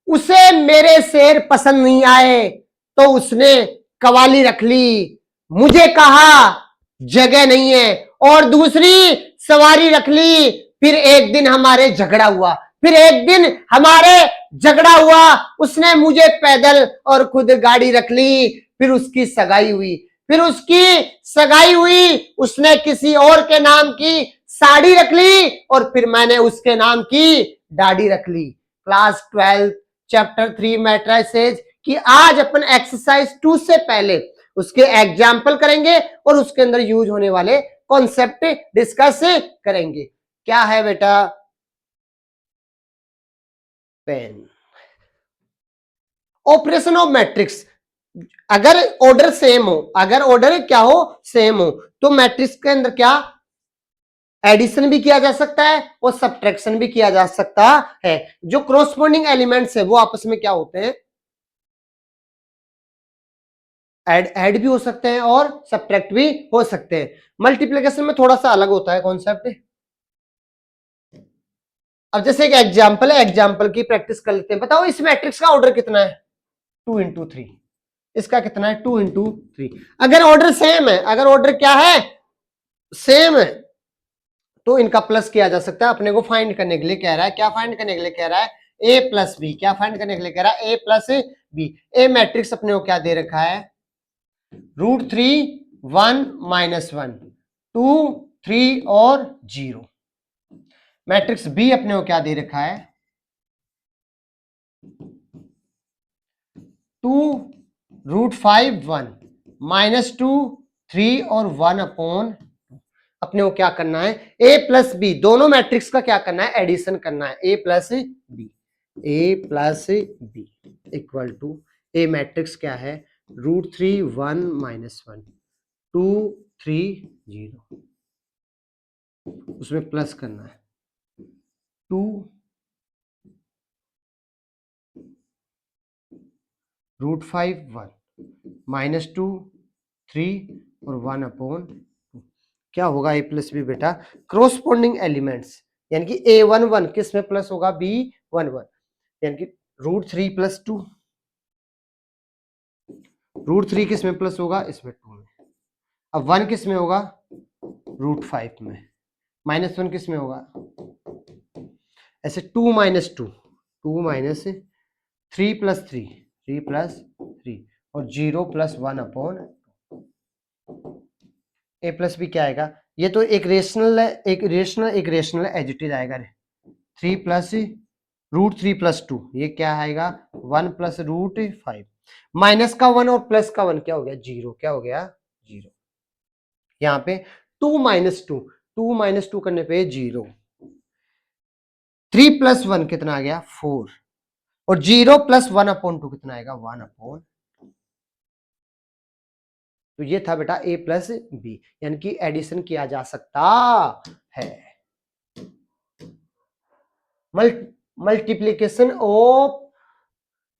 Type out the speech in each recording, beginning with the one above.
उसे मेरे शेर पसंद नहीं आए तो उसने कवाली रख ली, मुझे कहा जगह नहीं है और दूसरी सवारी रख ली। फिर एक दिन हमारे झगड़ा हुआ, उसने मुझे पैदल और खुद गाड़ी रख ली। फिर उसकी सगाई हुई, उसने किसी और के नाम की साड़ी रख ली और फिर मैंने उसके नाम की दाढ़ी रख ली। क्लास 12 चैप्टर 3 मैट्रिसेस कि आज अपन एक्सरसाइज 2 से पहले उसके एग्जाम्पल करेंगे और उसके अंदर यूज होने वाले कॉन्सेप्ट डिस्कस करेंगे। क्या है बेटा? पेन। Operation of matrix. अगर ऑर्डर सेम हो तो मैट्रिक्स के अंदर क्या एडिशन भी किया जा सकता है और सब्ट्रैक्शन भी किया जा सकता है। जो क्रॉसपोंडिंग एलिमेंट्स है वो आपस में क्या होते हैं, ऐड भी हो सकते हैं और सब्ट्रैक्ट भी हो सकते हैं। मल्टीप्लिकेशन में थोड़ा सा अलग होता है कॉन्सेप्ट। अब जैसे एक एग्जांपल है, एग्जांपल की प्रैक्टिस कर लेते हैं। बताओ इस मैट्रिक्स का ऑर्डर कितना है? 2 इंटू 3। इसका कितना है? 2 इंटू 3। अगर ऑर्डर सेम है, अगर ऑर्डर क्या है, सेम है, तो इनका प्लस किया जा सकता है। अपने को फाइंड करने के लिए कह रहा है, क्या फाइंड करने के लिए कह रहा है? A plus B. क्या फाइंड करने के लिए कह रहा है? A plus B. A matrix अपने को क्या दे रखा है? √3 1 -1 2 3 और 0। मैट्रिक्स बी अपने को क्या दे रखा है? 2 √5 1 -2 3 और 1 अपॉन। अपने को क्या करना है? ए प्लस बी, दोनों मैट्रिक्स का क्या करना है? एडिशन करना है। A plus B equal to, A matrix क्या है? √3 1 -1 2 3 0। उसमें प्लस करना है 2 √5 1 -2 3 और 1 अपॉन। क्या होगा? ए प्लस बी बेटा क्रॉसपोंडिंग एलिमेंट्स, यानी कि A11 किस में प्लस होगा? B11, यानी कि √3 + 2। √3 किस में प्लस होगा? इसमें 2 में। अब 1 किस में होगा? √5 में। -1 किस में होगा? ऐसे 2 - 2 2 - 3 + 3 और 0 + 1 अपॉन। ए प्लस बी क्या आएगा? ये तो एक रेशनल है, एक रेशनल एडिटिव आएगा। 3 + √3 + 2 ये क्या आएगा? 1 + √5। माइनस का 1 और प्लस का 1 क्या हो गया? 0। क्या हो गया? 0। यहाँ पे 2 - 2 करने पे 0। 3 + 1 कितना आ गया? 4 और 0 + 1 अपॉन 2 कितना आएगा? 1 अपॉन। तो ये था बेटा ए प्लस बी, यानी कि एडिशन किया जा सकता है। Multiplication of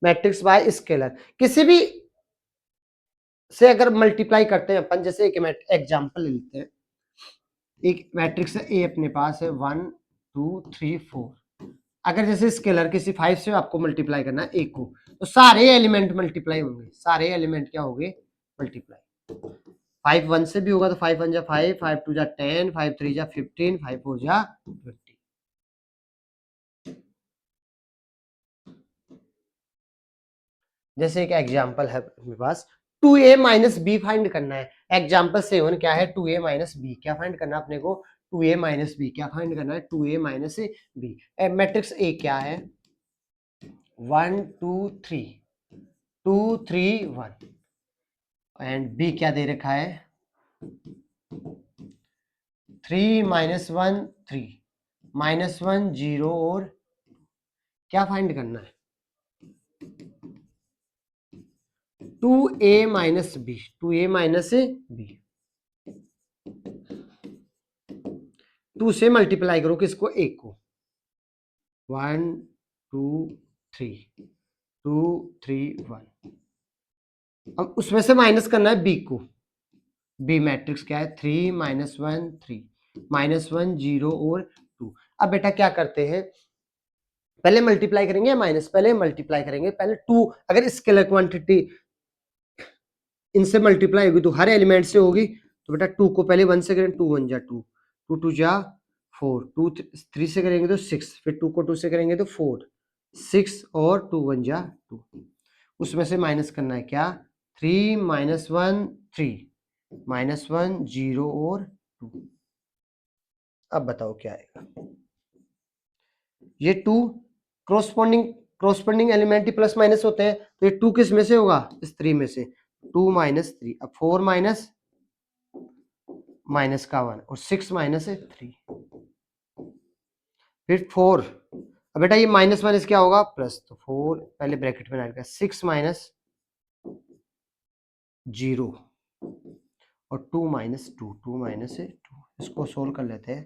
matrix bye scalar. किसी भी से अगर मल्टीप्लाई करते हैं अपन, जैसे एक एग्जांपल ले लेते हैं। एक मैट्रिक्स ए अपने पास है 1 2 3 4। अगर जैसे स्केलर किसी 5 से आपको मल्टीप्लाई करना है एक को, तो सारे एलिमेंट मल्टीप्लाई होंगे। सारे एलिमेंट क्या होंगे? मल्टीप्लाई। 5 1 से भी होगा तो 5 1 जा 5 5 2 जा 10 5 3 जा 15 5 4 जा 20। जैसे एक एग्जांपल है अपने पास, 2a - b फाइंड करना है। एग्जांपल 7 क्या है? 2a - b। क्या फाइंड करना है अपने को? 2a - b। क्या फाइंड करना है? 2a - b। मैट्रिक्स ए क्या है? 1 2 3 2 3 1 एंड b क्या दे रखा है? 3 -1 3 -1 0 और। क्या फाइंड करना है? 2a - b 2a - b। 2 से मल्टीप्लाई करो किसको? एक को। 1 2 3 2 3 1। अब उसमें से माइनस करना है बी को। बी मैट्रिक्स क्या है? 3 -1 3 -1 0 और 2। अब बेटा क्या करते हैं, पहले मल्टीप्लाई करेंगे या माइनस? पहले मल्टीप्लाई करेंगे। पहले टू, अगर स्केलर क्वांटिटी इनसे मल्टीप्लाई होगी तो हर एलिमेंट से होगी, तो बेटा टू को पहले वन से करेंगे, टू वन जा टू, टू टू जा फोर, टू थ्री से करेंगे तो सिक्स, फिर टू को टू से करेंगे तो फोर, सिक्स और टू वन जा टू। उसमें से माइनस करना है क्या? Three minus one three, minus one zero और टू। अब बताओ क्या आएगा? ये टू क्रॉसपोंडिंग एलिमेंट ही प्लस माइनस होते हैं, तो ये टू किस में से होगा? इस थ्री में से। टू माइनस थ्री, अब फोर माइनस माइनस का वन और सिक्स माइनस है थ्री, फिर फोर। अब बेटा ये माइनस माइनस क्या होगा? प्लस, तो फोर पहले ब्रैकेट में डालेगा, सिक्स माइनस जीरो और two minus two, two minus है टू। इसको सोल्व कर लेते हैं।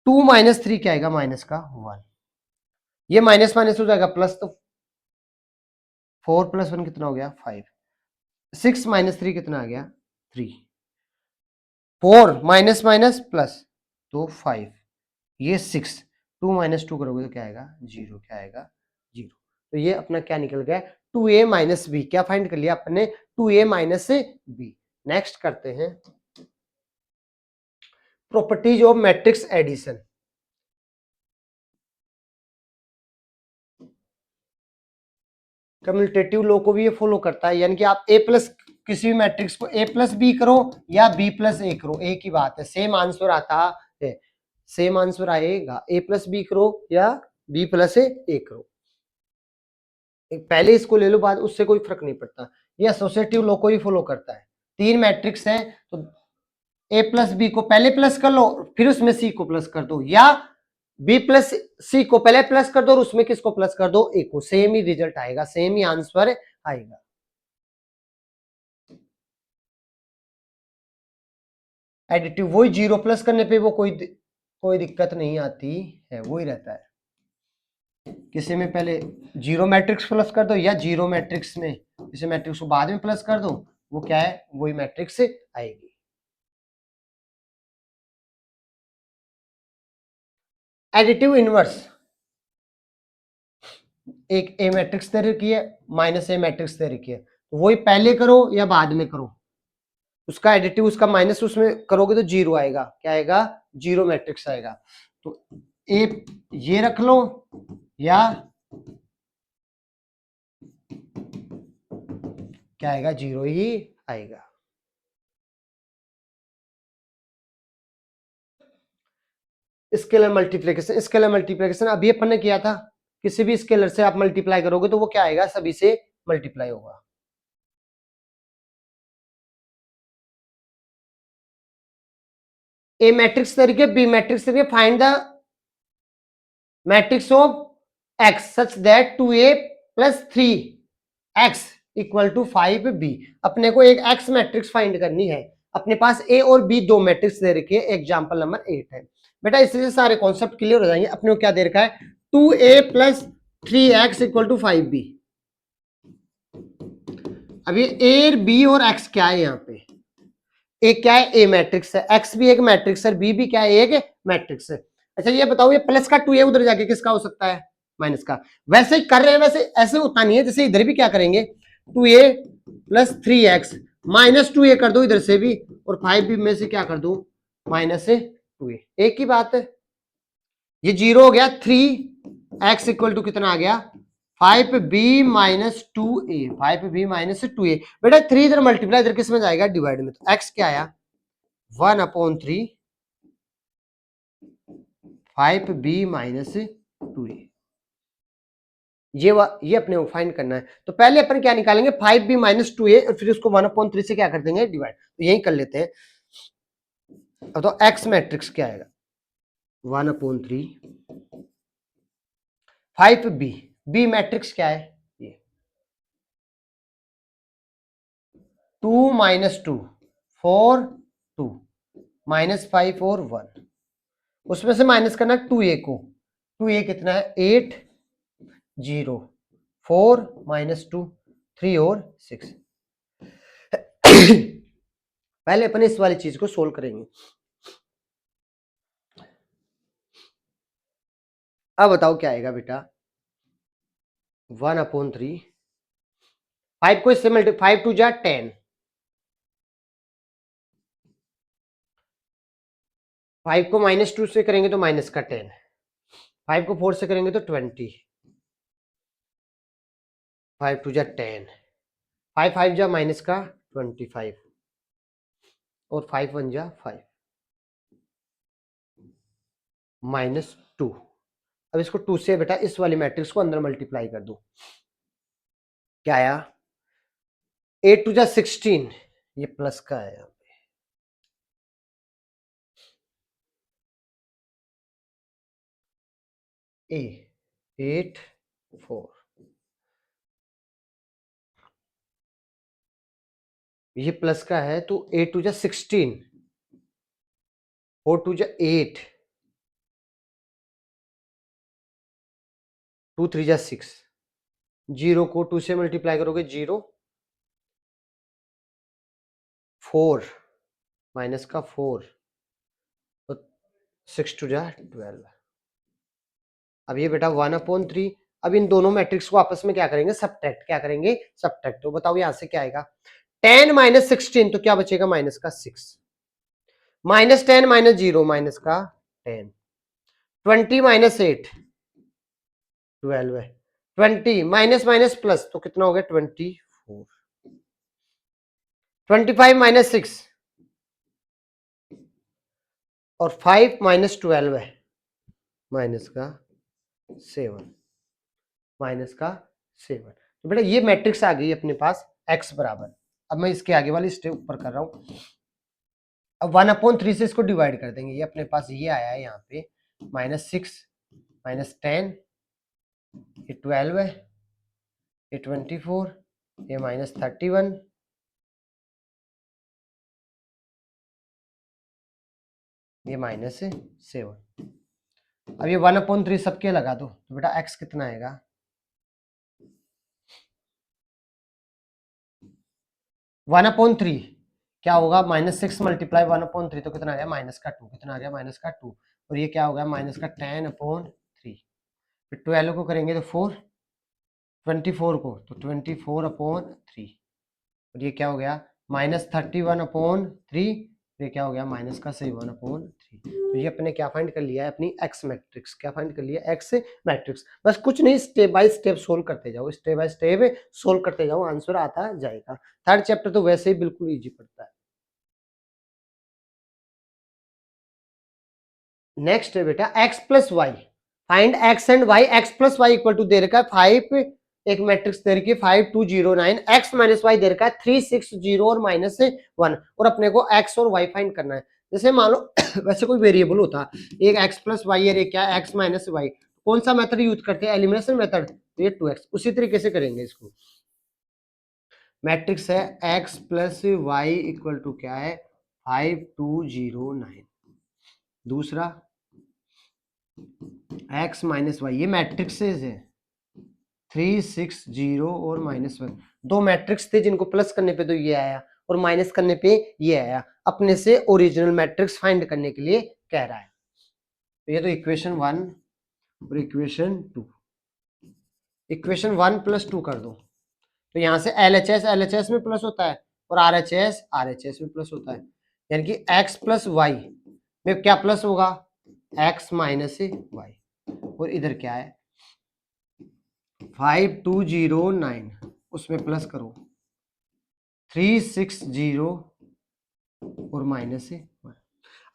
टू माइनस थ्री क्या आएगा? माइनस का वन। ये माइनस माइनस हो जाएगा प्लस, तो फोर प्लस वन कितना हो गया? फाइव। सिक्स माइनस थ्री कितना आ गया? Three. Four minus minus plus, तो फाइव। ये सिक्स, टू माइनस टू करोगे तो क्या आएगा? जीरो। क्या आएगा? जीरो। तो ये अपना क्या निकल गया? Two A minus B. क्या फाइंड कर लिया अपने? Two A minus B. Next करते हैं properties of matrix addition. Commutative law को भी ये फॉलो करता है, यानी कि आप ए प्लस किसी भी मैट्रिक्स को ए प्लस बी करो या बी प्लस ए करो, एक ही बात है, सेम आंसर आता है, सेम आंसर आएगा। ए प्लस बी करो या बी प्लस ए करो, पहले इसको ले लो, बाद उससे कोई फर्क नहीं पड़ता। ये एसोसिएटिव लॉ को ही फॉलो करता है। तीन मैट्रिक्स है तो ए प्लस बी को पहले प्लस कर लो, फिर उसमें सी को प्लस कर दो, या बी प्लस सी को पहले प्लस कर दो और उसमें किसको प्लस कर दो? ए को। सेम ही रिजल्ट आएगा, सेम ही आंसर आएगा। एडिटिव वही, जीरो प्लस करने पे वो कोई दिक्कत नहीं आती है, वही रहता है। किसी में पहले जीरो मैट्रिक्स प्लस कर दो या जीरो मैट्रिक्स में किसी मैट्रिक्स को बाद में प्लस कर दो, वो क्या है? वही मैट्रिक्स आएगी। एडिटिव इनवर्स, एक ए मैट्रिक्स दे रखी है, माइनस ए मैट्रिक्स दे रखी है, तो वही पहले करो या बाद में करो, उसका एडिटिव उसका माइनस उसमें करोगे तो जीरो आएगा। क्या आएगा? जीरो मैट्रिक्स आएगा। तो ए ये रख लो या क्या आएगा? जीरो ही आएगा। स्केलर मल्टीप्लिकेशन, स्केलर मल्टीप्लिकेशन अभी अपन ने किया था। किसी भी स्केलर से आप मल्टीप्लाई करोगे तो वो क्या आएगा? सभी से मल्टीप्लाई होगा। ए मैट्रिक्स तरीके, बी मैट्रिक्स तरीके, find the matrix of X such that two A plus three X equal to five B. अपने को एक एक्स मैट्रिक्स फाइंड करनी है। अपने पास ए और बी दो मैट्रिक्स दे रखी है, एग्जाम्पल नंबर 8 है। बेटा इससे सारे कॉन्सेप्ट क्लियर हो जाएंगे। अपने को क्या दे रखा है? Two A plus three X equal to five B. अब ये ए बी और एक्स क्या है? यहाँ पे एक क्या है? ए मैट्रिक्स है, एक्स भी एक मैट्रिक्स है, बी भी क्या है? एक मैट्रिक्स है। अच्छा ये बताओ, ये प्लस का टू ए उधर जाके किसका हो सकता है? माइनस का। वैसे ही कर रहे हैं, वैसे ऐसे होता नहीं है। जैसे इधर भी क्या करेंगे? Two A plus three X minus two A कर दो इधर से भी, और फाइव बी में से क्या कर दो? माइनस टू ए। एक ही बात है। ये जीरो हो गया, थ्री एक्स इक्वल टू कितना आ गया? फाइव बी माइनस टू ए, फाइव बी माइनस टू ए। बेटा थ्री इधर मल्टीप्लाई, इधर किस में जाएगा? डिवाइड में। तो एक्स क्या आया? One upon three five B minus two A. ये अपने को फाइंड करना है। तो पहले अपन क्या निकालेंगे? फाइव बी माइनस टू ए, और फिर उसको वन अपॉन थ्री से क्या कर देंगे? डिवाइड। तो यही कर लेते हैं। अब तो एक्स मैट्रिक्स क्या आएगा? One upon three five B, B matrix क्या है? ये two minus two four two minus five और वन, उसमें से माइनस करना टू ए को। टू ए कितना है? Eight zero four minus two three और सिक्स। पहले अपन इस वाली चीज को सोल्व करेंगे। अब बताओ क्या आएगा बेटा? 1/3, 5 को इससे मल्टी 5 टू जा 10, 5 को -2 से करेंगे तो माइनस का 10, 5 को 4 से करेंगे तो 20, 5 टू जा 10, 5 5 जा माइनस का 25 और 5 1 जा 5 -2। अब इसको 2 से बेटा इस वाली मैट्रिक्स को अंदर मल्टीप्लाई कर दो, क्या आया 8 टू जा 16, ये प्लस का है, ए 8 4, ये प्लस का है तो 8 टू जा 16, 4 टू जा 8, 2 3 जा 6, 0 को 2 से मल्टीप्लाई करोगे 0, 4 माइनस का 4 और 6 टू जा 12। अब ये बेटा 1/3, अब इन दोनों मैट्रिक्स को आपस में क्या करेंगे सब्ट्रैक्ट, क्या करेंगे सब्ट्रैक्ट। तो बताओ यहां से क्या आएगा 10 - 16, तो क्या बचेगा माइनस का 6, -10 -0 माइनस का 10, 20 - 8 12 है, 20 माइनस माइनस प्लस तो कितना हो गया 24, 25 - 6 और 5 - 12 है माइनस का 7, माइनस का 7। तो बेटा ये मैट्रिक्स आ गई अपने पास x बराबर। अब मैं इसके आगे वाली स्टेप ऊपर कर रहा हूं, अब 1/3 से इसको डिवाइड कर देंगे, ये अपने पास ये आया है यहाँ पे -6 -10, ये 12 है, ये 24, ये -31, ये -7। अब ये 1/3 सबके लगा दो तो बेटा x कितना आएगा 1/3 क्या होगा -6 मल्टीप्लाई 1/3 तो कितना आ गया माइनस का 2, कितना आ गया माइनस का 2, और ये क्या होगा माइनस का 10/3, फिर 12 को करेंगे तो 4, 24 को तो 24/3, और ये क्या हो गया -31/3, ये क्या हो गया माइनस का 7/3। तो ये अपने क्या फाइंड कर लिया है अपनी एक्स मैट्रिक्स, क्या फाइंड कर लिया एक्स मैट्रिक्स। बस कुछ नहीं, स्टेप बाय स्टेप सोल्व करते जाओ, स्टेप बाय स्टेप सोल्व करते जाओ, आंसर आता जाएगा। थर्ड चैप्टर तो वैसे ही बिल्कुल इजी पड़ता है। नेक्स्ट है बेटा x plus Y, find x and y, x plus Y equal to दे रखा है 5, एक मैट्रिक्स दे रखी है 5 2 0 9, x माइनस वाई दे रखा है 3 6 0 और -1, और अपने को x और y फाइंड करना है। जैसे मान लो वैसे कोई वेरिएबल होता, एक x प्लस वाई है, क्या x माइनस वाई, कौन सा मेथड यूज करते हैं एलिमिनेशन मेथड, तो ये 2x, उसी तरीके से करेंगे इसको। मैट्रिक्स है x plus Y equal to क्या है 5 2 0 9, दूसरा x माइनस वाई, ये मैट्रिक्सेस है 3 6 0 और -1, दो मैट्रिक्स थे जिनको प्लस करने पे तो ये आया और माइनस करने पे ये आया, अपने से ओरिजिनल मैट्रिक्स फाइंड करने के लिए कह रहा है। तो ये तो इक्वेशन 1 और इक्वेशन 2, इक्वेशन 1 + 2 कर दो तो यहां से LHS में प्लस होता है और RHS में प्लस होता है, यानी कि x प्लस वाई में क्या प्लस होगा x माइनस वाई, और इधर क्या है 5 2 0 9, उसमें प्लस करो 3 6 0 और -1।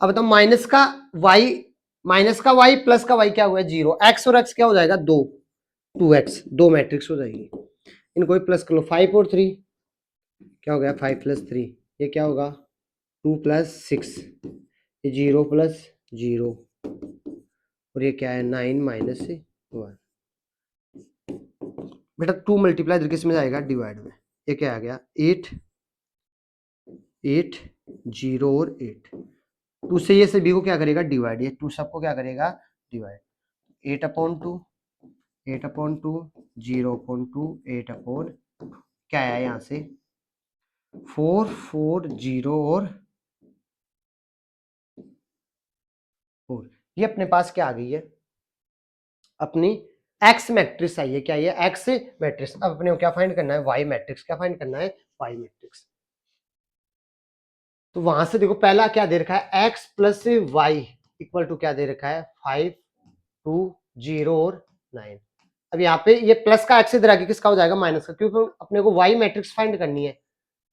अब बताओ माइनस का y प्लस का y क्या हुआ है 0, x और x क्या हो जाएगा 2, 2x, दो मैट्रिक्स हो जाएगी, इनको भी प्लस कर लो 5 और 3 क्या हो गया 5 + 3, ये क्या होगा 2 + 6, ये 0 + 0 और ये क्या है 9 - 1। बेटा 2 मल्टीप्लाई इधर किस में जाएगा डिवाइड में, ये क्या आ गया 8 8 0 और 8, 2 से ये सभी को क्या करेगा डिवाइड, ये 2 सबको क्या करेगा डिवाइड, 8/2 8/2 0/2 8/2, क्या आया यहाँ से 4 4 0 और 4, ये अपने पास क्या आ गई है अपनी एक्स मैट्रिक्स आई है, क्या ये एक्स मैट्रिक्स। अब अपने को क्या फाइंड करना है, वाई मैट्रिक्स। क्या फाइंड करना है, वाई मैट्रिक्स। तो वहां से देखो पहला क्या दे रखा है, X plus Y equal to क्या दे रखा है, 5 2 0 और 9। अब यहाँ पे ये प्लस का एक्स इधर आके किसका हो जाएगा, माइनस का, क्योंकि अपने को वाई मैट्रिक्स फाइंड करनी है।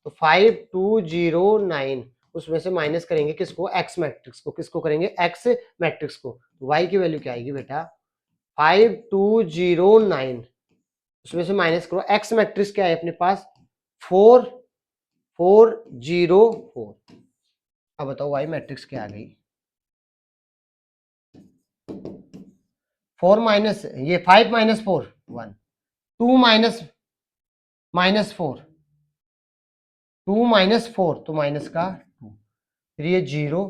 तो 5 2 0 9 उसमें से माइनस करेंगे किसको, एक्स मैट्रिक्स को। किसको करेंगे, एक्स मैट्रिक्स को। वाई की वैल्यू क्या आएगी बेटा, 5 2 0 9 उसमें से माइनस करो, एक्स मैट्रिक्स क्या है अपने पास, 4 4 0 4। अब बताओ वाई मैट्रिक्स क्या आ गई, 4 माइनस ये 5 माइनस 4 1, 2 माइनस माइनस 4 2 माइनस 4 तो माइनस का 2, फिर ये 0,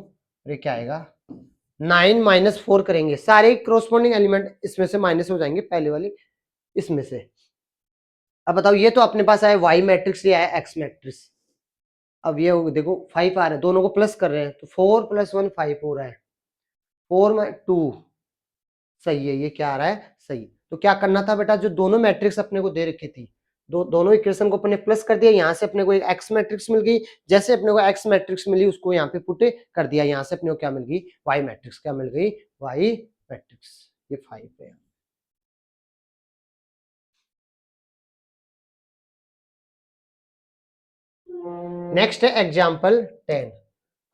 ये क्या आएगा 9 माइनस 4 करेंगे, सारे क्रॉसपोंडिंग एलिमेंट इसमें से माइनस हो जाएंगे, पहले वाली इसमें से। अब बताओ ये तो अपने पास आया वाई मैट्रिक्स, ये आया एक्स मैट्रिक्स। अब ये देखो 5 आ रहा है, दोनों को प्लस कर रहे हैं, तो 4 + 1 5 हो रहा है, 4 में 2 सही है, ये क्या आ रहा है सही। तो क्या करना था बेटा, जो दोनों मैट्रिक्स अपने को दे रखी थी, दोनों इक्वेशन को अपने प्लस कर दिया, यहाँ से अपने को एक एक्स मैट्रिक्स मिल गई, जैसे अपने को एक्स मैट्रिक्स मिली उसको यहाँ पे पुट कर दिया, यहाँ से अपने को क्या मिल गई, वाई मैट्रिक्स। क्या मिल गई, वाई मैट्रिक्स। ये 5 है। नेक्स्ट है example 10,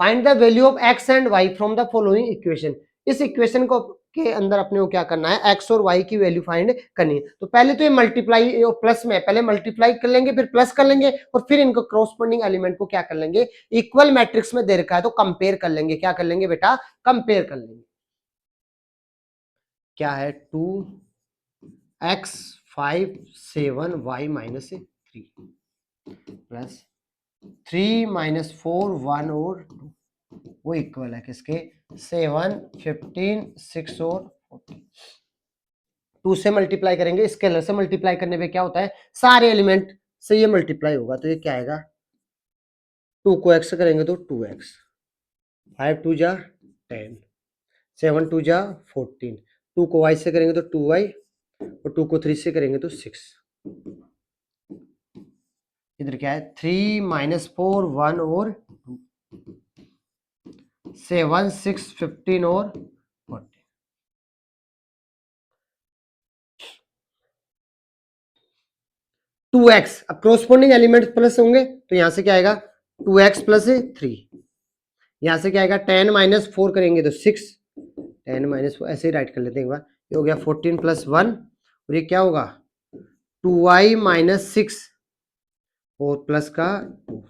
find the value of X and Y from the following equation. इस इक्वेशन को के अंदर अपने को क्या करना है, एक्स और वाई की वैल्यू फाइंड करनी है। तो पहले तो ये मल्टीप्लाई प्लस में, पहले मल्टीप्लाई कर लेंगे, फिर प्लस कर लेंगे, और फिर इनको क्रॉसपोंडिंग एलिमेंट को क्या कर लेंगे, इक्वल मैट्रिक्स में दे रखा है तो कंपेयर कर लेंगे। क्या कर लेंगे बेटा, कंपेयर कर लेंगे। क्या है 2x 5 7 y -3 प्लस 3 - 4 1 और 2, वो इक्वल है किसके, 7 15 6 और 14। 2 से मल्टीप्लाई करेंगे, स्केलर से मल्टीप्लाई करने पे क्या होता है, सारे एलिमेंट से ये मल्टीप्लाई होगा, तो ये क्या आएगा, 2 को x से करेंगे तो 2x, 5 2 जा 10, 7 2 जा 14, 2 को y से करेंगे तो 2y, और 2 को 3 से करेंगे तो 6। इधर क्या है, 3 - 4 1 और 2, 7 6 15 और 14। 2x, अब क्रोस्पोंडिंग एलिमेंट प्लस होंगे तो यहां से क्या आएगा, 2x + 3, यहां से क्या आएगा 10 - 4 करेंगे तो 6, 10 - 4 ऐसे ही राइट कर लेते हैं एक बार, ये हो गया 14 + 1, और ये क्या होगा 2y - 6 और प्लस का 2,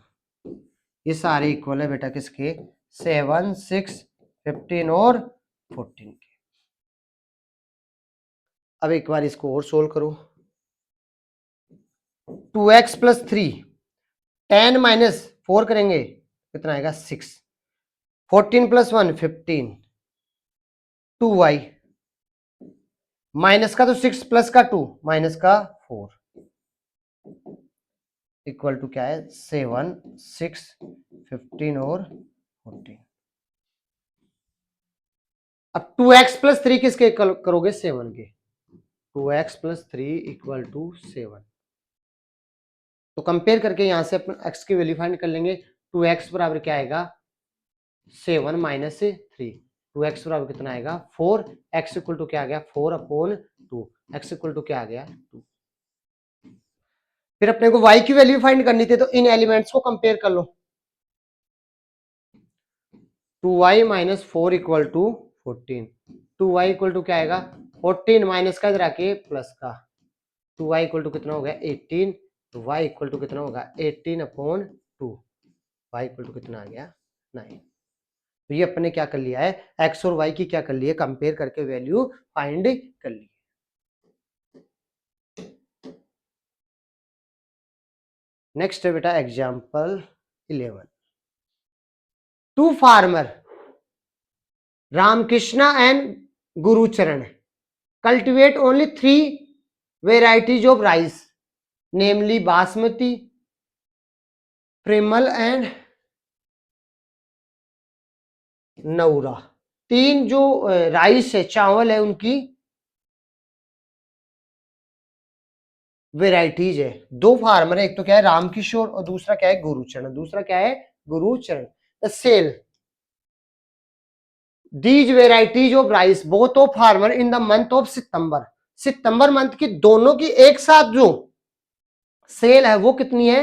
ये सारे इक्वल है बेटा किसके, 7 6 15 और 14 के। अब एक बार इसको और सोल्व करो, 2x + 3, 10 - 4 करेंगे कितना आएगा 6, 14 + 1 15, 2y माइनस का तो 6 प्लस का 2 माइनस का 4 इक्वल टू क्या है 7 6 15 और 14। अब 2x + 3 किसके करोगे, 7 के, 2x + 3 इक्वल टू 7। तो कंपेयर करके यहां से अपन x की वैल्यू फाइंड कर लेंगे, 2x बराबर क्या आएगा 7 - 3, 2x बराबर कितना आएगा 4, x इक्वल टू क्या आ गया 4/2, x इक्वल टू क्या आ गया 2। फिर अपने को y की वैल्यू फाइंड करनी थी, तो इन एलिमेंट्स को कंपेयर कर लो, 2y - 4 equal to 14, 2y equal to क्या आएगा 14 माइनस का इधर आके प्लस का, 2y इक्वल टू कितना हो गया 18, तो y इक्वल टू कितना होगा 18/2, y इक्वल टू कितना आ गया 9। तो ये अपने क्या कर लिया है, x और y की क्या कर ली है, कंपेयर करके वैल्यू फाइंड कर ली। नेक्स्ट है बेटा example 11, two farmer Ramakrishna and Gurucharan cultivate only 3 varieties of rice, namely Basmati, Primal and Naura। 3 जो राइस है, चावल है, उनकी वेराइटीज है, दो फार्मर है, एक तो क्या है रामकिशोर और दूसरा क्या है गुरुचरण, दूसरा क्या है Gurucharan. The sell these varieties of rice both of farmer in the month of September, सितंबर मंथ की दोनों की एक साथ जो सेल है वो कितनी है,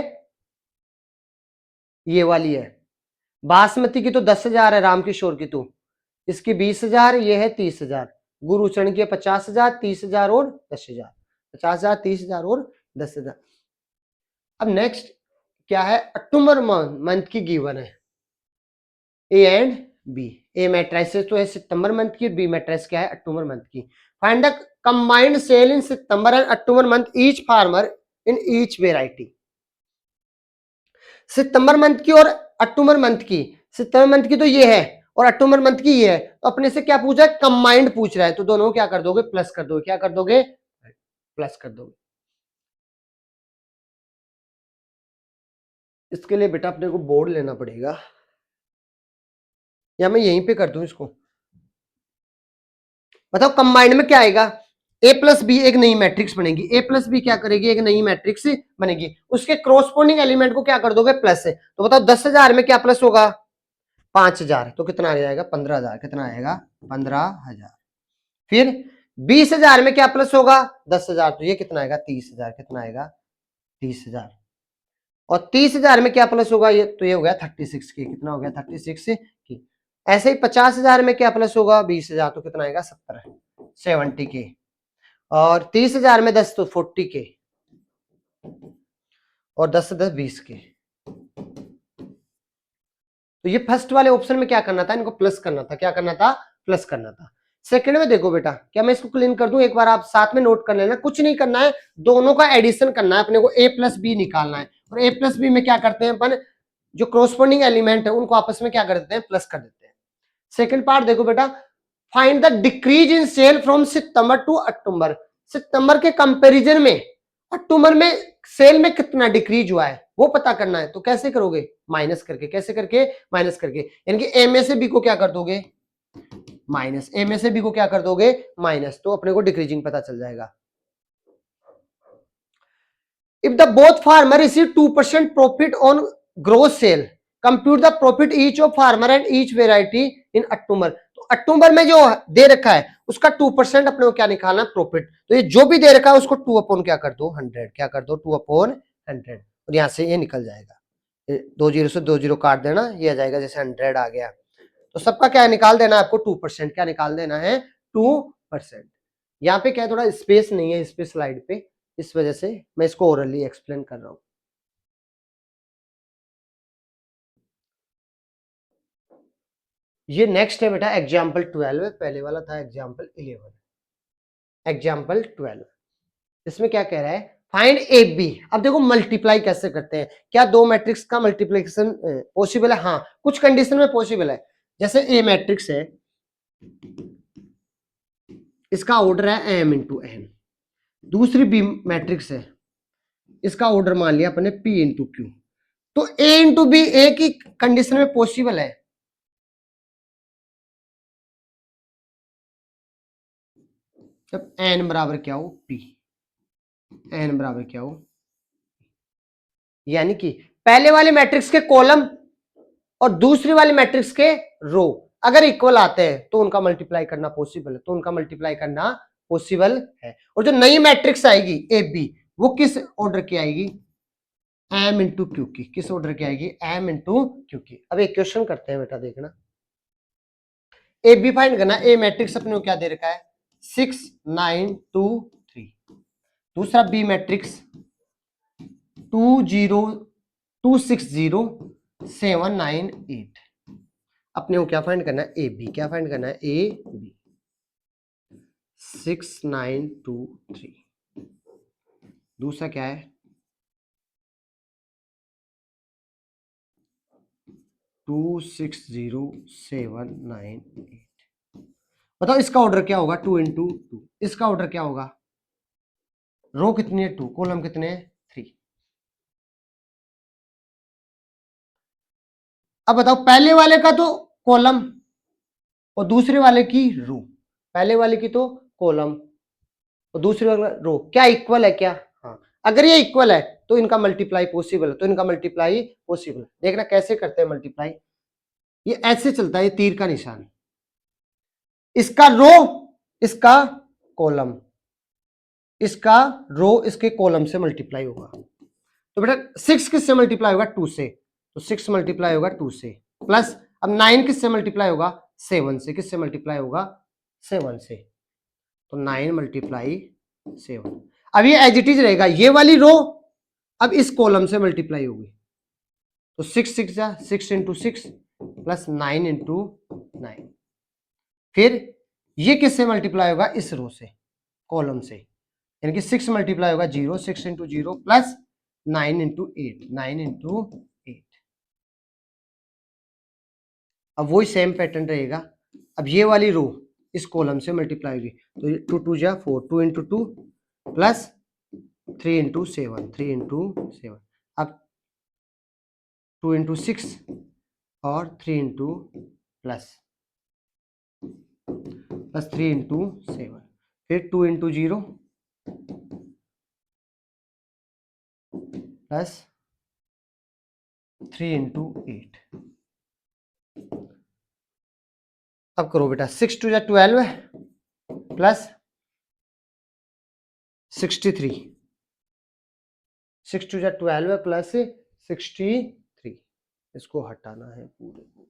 ये वाली है। बासमती की तो 10,000 है, रामकिशोर की तो इसकी 20,000, ये है 30,000, गुरुचरण की 50,000, 30,000 और 10,000, 50,000, 30,000 और 10,000। अब नेक्स्ट क्या है, अक्टूबर मंथ की गिवन है A and B, A matrices तो है सितंबर मंथ की, बी मैट्रिस क्या है अक्टूबर मंथ की। Find the combined sale in September and October month each farmer in each variety. सितंबर मंथ की और अक्टूबर मंथ की, सितंबर मंथ की तो ये है और अक्टूबर मंथ की ये है, तो अपने से क्या पूछा है कंबाइंड पूछ रहा है, तो दोनों को क्या कर दोगे प्लस कर दोगे, क्या कर दोगे प्लस कर दोगे। इसके लिए बेटा अपने को बोर्ड लेना पड़ेगा, या मैं यहीं पे कर दूं इसको। बताओ कंबाइंड में क्या आएगा, ए प्लस बी एक नई मैट्रिक्स बनेगी, ए प्लस बी क्या करेगी एक नई मैट्रिक्स बनेगी, उसके क्रॉसपोंडिंग एलिमेंट को क्या कर दोगे प्लस है। तो बताओ 10,000 में क्या प्लस होगा 5,000, तो कितना आ जाएगा 15,000, कितना आएगा 15,000। फिर 20,000 में क्या प्लस होगा 10,000, तो ये कितना आएगा 30,000, कितना आएगा 30,000। और 30,000 में क्या प्लस होगा, ये तो ये हो गया 36 की, कितना हो गया 36 की। ऐसे ही 50,000 में क्या प्लस होगा 20,000, तो कितना आएगा 70 के। और 30,000 में 10 तो 40 के, और 10 से 10 20 के। तो ये फर्स्ट वाले ऑप्शन में क्या करना था, इनको प्लस करना था, क्या करना था प्लस करना था। सेकंड में देखो बेटा, क्या मैं इसको क्लीन कर दूं, एक बार आप साथ में नोट कर लेना, कुछ नहीं करना है, दोनों का एडिशन करना है अपने को, ए प्लस बी निकालना है। और ए प्लस बी में क्या करते हैं अपन, जो क्रॉसपोंडिंग एलिमेंट है उनको आपस में क्या कर देते हैं प्लस कर देते हैं। सेकंड पार्ट देखो बेटा, find the decrease in sale from September to October, सितंबर के कंपैरिजन में अक्टूबर में सेल में कितना डिक्रीज हुआ है वो पता करना है। तो कैसे करोगे माइनस करके, कैसे करके माइनस करके, यानी कि ए में से बी को क्या कर दोगे माइनस, ए में से बी को क्या कर दोगे माइनस, तो अपने को डिक्रीजिंग पता चल जाएगा। If the both farmer receive 2% profit on gross sale, compute the profit each of farmer and each variety in October. तो अक्टूबर में जो दे रखा है उसका 2% अपने को क्या निकालना प्रॉफिट, तो ये जो भी दे रखा है उसको 2 अपॉन क्या कर दो 100, क्या कर दो 2 अपॉन 100, और यहां से ये निकल जाएगा, 2 जीरो से 2 जीरो काट देना, ये आ जाएगा जैसे 100 आ गया। तो सबका क्या निकाल देना है आपको 2%, क्या निकाल देना है 2%। यहाँ पे क्या है थोड़ा स्पेस नहीं है इस पे स्लाइड पे, इस वजह से मैं इसको ओरली एक्सप्लेन कर रहा हूं। ये नेक्स्ट है बेटा एग्जाम्पल 12, पहले वाला था एग्जाम्पल 11, एग्जाम्पल 12 इसमें क्या कह रहा है फाइंड ए बी। अब देखो मल्टीप्लाई कैसे करते हैं, क्या दो मैट्रिक्स का मल्टीप्लिकेशन पॉसिबल है, हाँ कुछ कंडीशन में पॉसिबल है। जैसे ए मैट्रिक्स है, इसका ऑर्डर है एम इंटू एन, दूसरी बी मैट्रिक्स है, इसका ऑर्डर मान लिया अपने पी इंटू क्यू, तो ए इंटू बी एक ही कंडीशन में पॉसिबल है, जब एन बराबर क्या हो पी, एन बराबर क्या हो, यानी कि पहले वाले मैट्रिक्स के कॉलम और दूसरी वाले मैट्रिक्स के रो अगर इक्वल आते हैं तो उनका मल्टीप्लाई करना पॉसिबल है, तो उनका मल्टीप्लाई करना पॉसिबल है। और जो नई मैट्रिक्स आएगी ए बी वो किस ऑर्डर की आएगी एम इंटू क्यू की, किस ऑर्डर की आएगी एम इंटू क्यू की। अब एक क्वेश्चन करते हैं बेटा, देखना ए बी फाइंड करना, ए मैट्रिक्स अपने को क्या दे रखा है 6 9 2 3, दूसरा बी मैट्रिक्स 2 0 2 6 0 7 9 8, अपने को क्या फाइंड करना है ए बी, क्या फाइंड करना है ए बी 6 9 2 3, दूसरा क्या है 2 6 0 7 9 8। बताओ इसका ऑर्डर क्या होगा 2 इंटू 2, इसका ऑर्डर क्या होगा, रो कितनी है 2, कॉलम कितने हैं 3। अब बताओ पहले वाले का तो कॉलम और दूसरे वाले की रो, पहले वाले की तो कॉलम और दूसरे वाले रो क्या इक्वल है क्या, हाँ अगर ये इक्वल है तो इनका मल्टीप्लाई पॉसिबल है, तो इनका मल्टीप्लाई पॉसिबल है। देखना कैसे करते हैं मल्टीप्लाई, ये ऐसे चलता है, ये तीर का निशान, इसका रो इसका कॉलम, इसका रो इसके कॉलम से मल्टीप्लाई होगा। तो बेटा 6 किससे मल्टीप्लाई होगा, 2 से, तो 6 मल्टीप्लाई होगा 2 से, प्लस अब 9 किससे मल्टीप्लाई होगा, 7 से, किससे मल्टीप्लाई होगा, 7 से, तो 9 मल्टीप्लाई 7। अब ये एज इट इज रहेगा, ये वाली रो अब इस कॉलम से मल्टीप्लाई होगी, तो 6 इंटू 6 प्लस 9 इंटू 9, फिर ये किससे मल्टीप्लाई होगा, इस रो से, कॉलम से, यानी कि 6 मल्टीप्लाई होगा 0, 6 इंटू 0 प्लस 9 इंटू 8, 9 इंटू 8। अब वही सेम पैटर्न रहेगा, अब ये वाली रो इस कॉलम से मल्टीप्लाई होगी, तो 2 2 जा 4, 2 इंटू 2 प्लस 3 इंटू 7, 3 इंटू 7, अब 2 इंटू 6 और 3 इंटू प्लस 3 इंटू 7, फिर 2 इंटू 0 प्लस 3 इंटू 8। अब करो बेटा, 6 टू जा 12 प्लस 63, 6 टू जा 12 प्लस 63, इसको हटाना है पूरे को।